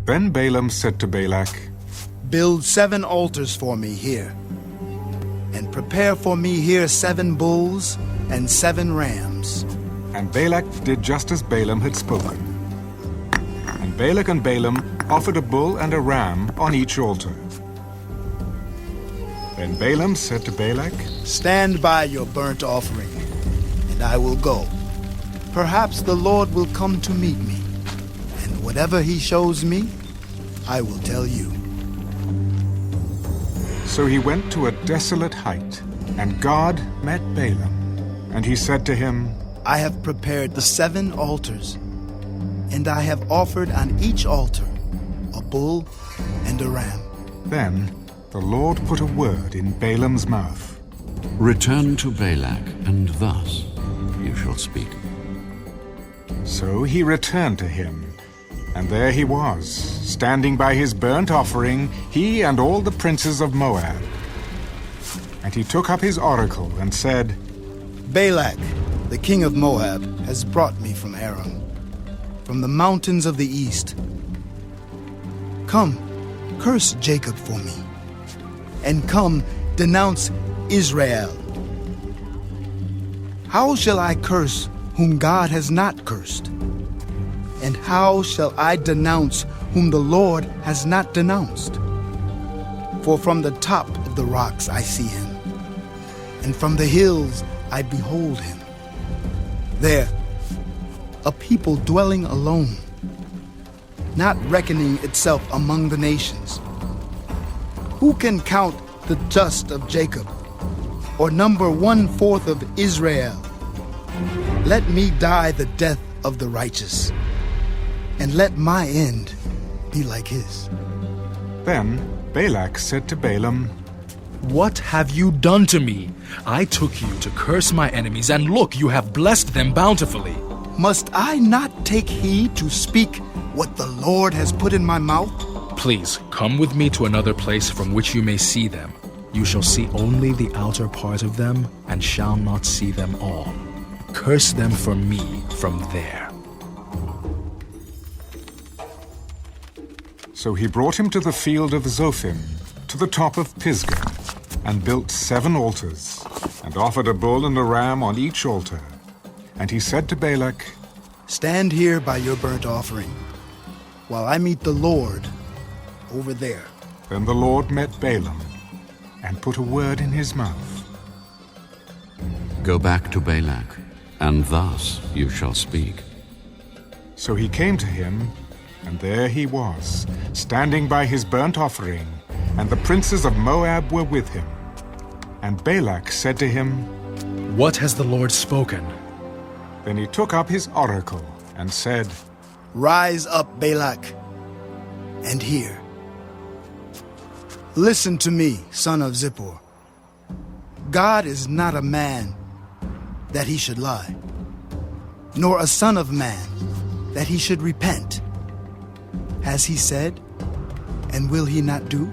Then Balaam said to Balak, Build 7 altars for me here, and prepare for me here 7 bulls and 7 rams. And Balak did just as Balaam had spoken. And Balak and Balaam offered a bull and a ram on each altar. Then Balaam said to Balak, Stand by your burnt offering, and I will go. Perhaps the Lord will come to meet me, and whatever he shows me, I will tell you. So he went to a desolate height, and God met Balaam. And he said to him, I have prepared the 7 altars, and I have offered on each altar a bull and a ram. Then the Lord put a word in Balaam's mouth. Return to Balak, and thus you shall speak. So he returned to him, and there he was, standing by his burnt offering, he and all the princes of Moab. And he took up his oracle and said, Balak, the king of Moab, has brought me from Aram, from the mountains of the east. Come, curse Jacob for me, and come, denounce Israel. How shall I curse whom God has not cursed? And how shall I denounce whom the Lord has not denounced? For from the top of the rocks I see him, and from the hills I behold him. There, a people dwelling alone, not reckoning itself among the nations. Who can count the dust of Jacob, or number 1/4 of Israel? Let me die the death of the righteous, and let my end be like his. Then Balak said to Balaam, What have you done to me? I took you to curse my enemies, and look, you have blessed them bountifully. Must I not take heed to speak what the Lord has put in my mouth? Please, come with me to another place from which you may see them. You shall see only the outer part of them, and shall not see them all. Curse them for me from there. So he brought him to the field of Zophim, to the top of Pisgah, and built 7 altars, and offered a bull and a ram on each altar. And he said to Balak, Stand here by your burnt offering, while I meet the Lord over there. Then the Lord met Balaam, and put a word in his mouth. Go back to Balak, and thus you shall speak. So he came to him, and there he was, standing by his burnt offering, and the princes of Moab were with him. And Balak said to him, What has the Lord spoken? Then he took up his oracle and said, Rise up, Balak, and hear. Listen to me, son of Zippor. God is not a man that he should lie, nor a son of man that he should repent. Has he said, and will he not do?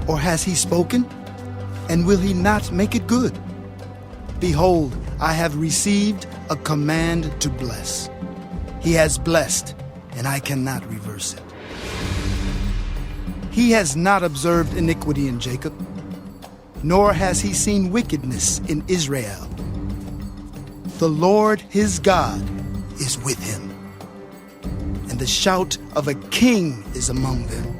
Or has he spoken, and will he not make it good? Behold, I have received a command to bless. He has blessed, and I cannot reverse it. He has not observed iniquity in Jacob, nor has he seen wickedness in Israel. The Lord his God is with him, and the shout of a king is among them.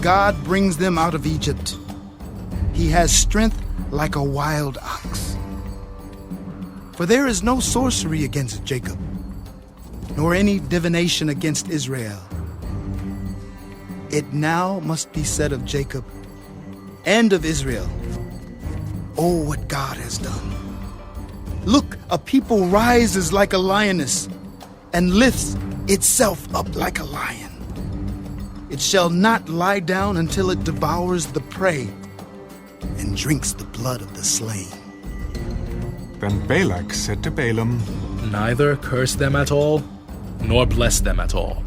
God brings them out of Egypt. He has strength like a wild ox. For there is no sorcery against Jacob, nor any divination against Israel. It now must be said of Jacob and of Israel, oh, what God has done. Look, a people rises like a lioness and lifts itself up like a lion. It shall not lie down until it devours the prey and drinks the blood of the slain. Then Balak said to Balaam, Neither curse them at all, nor bless them at all.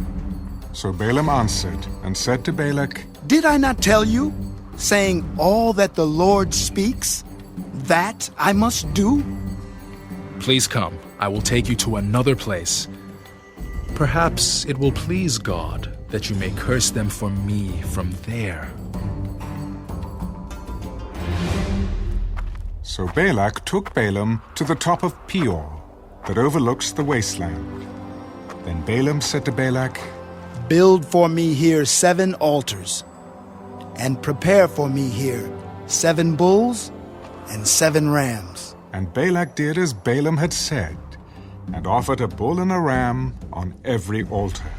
So Balaam answered and said to Balak, Did I not tell you, saying all that the Lord speaks, that I must do? Please come, I will take you to another place. Perhaps it will please God that you may curse them for me from there. So Balak took Balaam to the top of Peor, that overlooks the wasteland. Then Balaam said to Balak, Build for me here 7 altars, and prepare for me here 7 bulls and 7 rams. And Balak did as Balaam had said, and offered a bull and a ram on every altar.